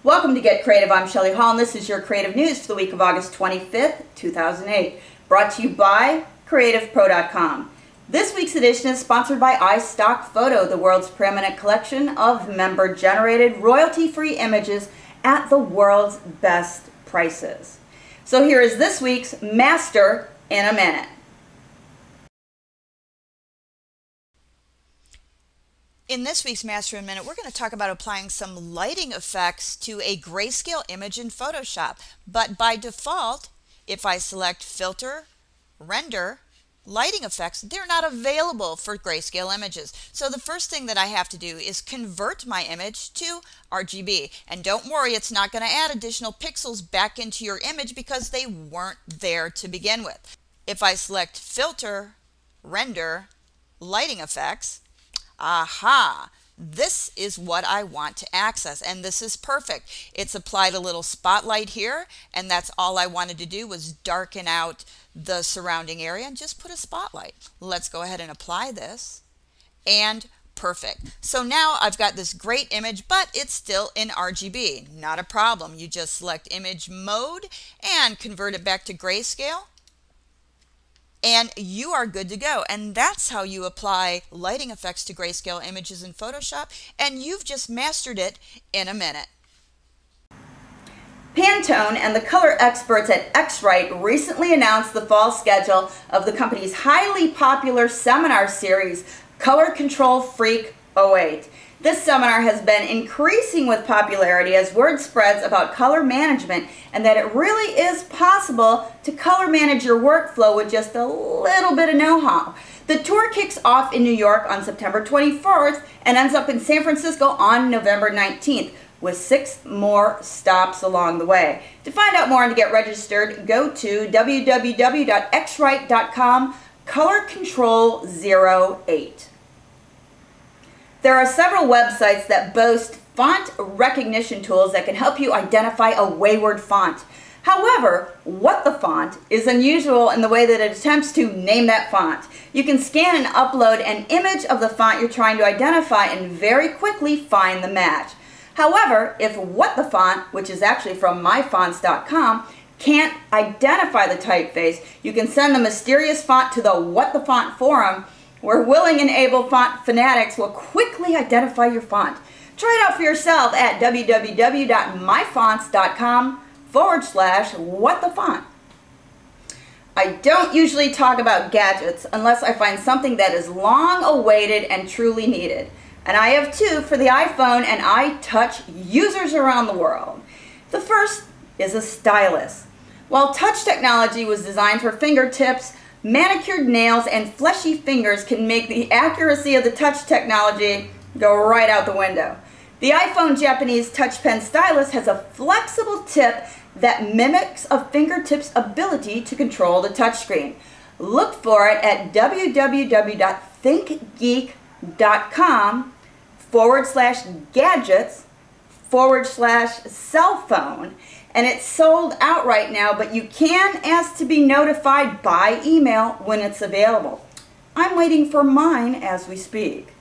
Welcome to Get Creative. I'm Shelley Hall, and this is your creative news for the week of August 25th, 2008, brought to you by CreativePro.com. This week's edition is sponsored by iStock Photo, the world's preeminent collection of member-generated, royalty-free images at the world's best prices. So here is this week's Master in a Minute. In this week's Master in a Minute, we're going to talk about applying some lighting effects to a grayscale image in Photoshop. But by default, if I select Filter, Render, Lighting Effects, they're not available for grayscale images. So the first thing that I have to do is convert my image to RGB. And don't worry, it's not going to add additional pixels back into your image because they weren't there to begin with. If I select Filter, Render, Lighting Effects, aha, this is what I want to access, and this is perfect. It's applied a little spotlight here, and that's all I wanted to do was darken out the surrounding area and just put a spotlight. Let's go ahead and apply this, and perfect. So now I've got this great image, but it's still in RGB. Not a problem. You just select Image Mode and convert it back to grayscale, and you are good to go. And that's how you apply lighting effects to grayscale images in Photoshop, and you've just mastered it in a minute. Pantone and the color experts at X-Rite recently announced the fall schedule of the company's highly popular seminar series, Color Control Freak 08. This seminar has been increasing with popularity as word spreads about color management and that it really is possible to color manage your workflow with just a little bit of know-how. The tour kicks off in New York on September 24th and ends up in San Francisco on November 19th with 6 more stops along the way. To find out more and to get registered, go to www.xrite.com Color Control 08. There are several websites that boast font recognition tools that can help you identify a wayward font. However, What the Font is unusual in the way that it attempts to name that font. You can scan and upload an image of the font you're trying to identify and very quickly find the match. However, if What the Font, which is actually from myfonts.com, can't identify the typeface, you can send the mysterious font to the What the Font forum, where willing and able font fanatics will quickly identify your font. Try it out for yourself at www.myfonts.com/whatthefont. I don't usually talk about gadgets unless I find something that is long awaited and truly needed. And I have two for the iPhone and iTouch users around the world. The first is a stylus. While touch technology was designed for fingertips, manicured nails and fleshy fingers can make the accuracy of the touch technology go right out the window. The iPhone Japanese Touch Pen Stylus has a flexible tip that mimics a fingertip's ability to control the touchscreen. Look for it at www.thinkgeek.com/gadgets/cellphone. And it's sold out right now, but you can ask to be notified by email when it's available. I'm waiting for mine as we speak.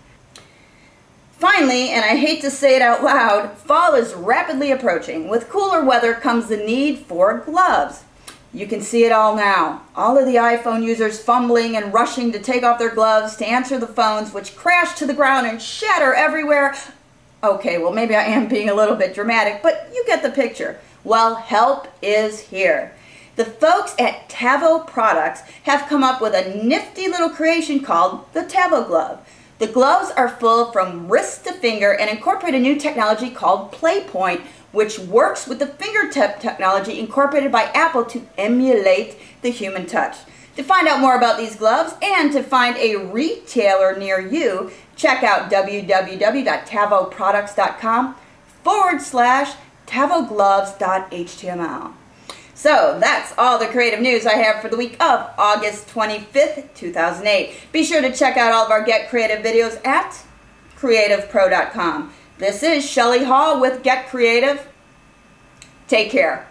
Finally, and I hate to say it out loud, fall is rapidly approaching. With cooler weather comes the need for gloves. You can see it all now. All of the iPhone users fumbling and rushing to take off their gloves to answer the phones, which crash to the ground and shatter everywhere. Okay, well maybe I am being a little bit dramatic, but you get the picture. Well, help is here. The folks at Tavo Products have come up with a nifty little creation called the Tavo Glove. The gloves are full from wrist to finger and incorporate a new technology called PlayPoint, which works with the fingertip technology incorporated by Apple to emulate the human touch. To find out more about these gloves and to find a retailer near you, check out www.tavoproducts.com/TavoGloves.html. So that's all the creative news I have for the week of August 25th, 2008. Be sure to check out all of our Get Creative videos at CreativePro.com. This is Shelley Hall with Get Creative. Take care.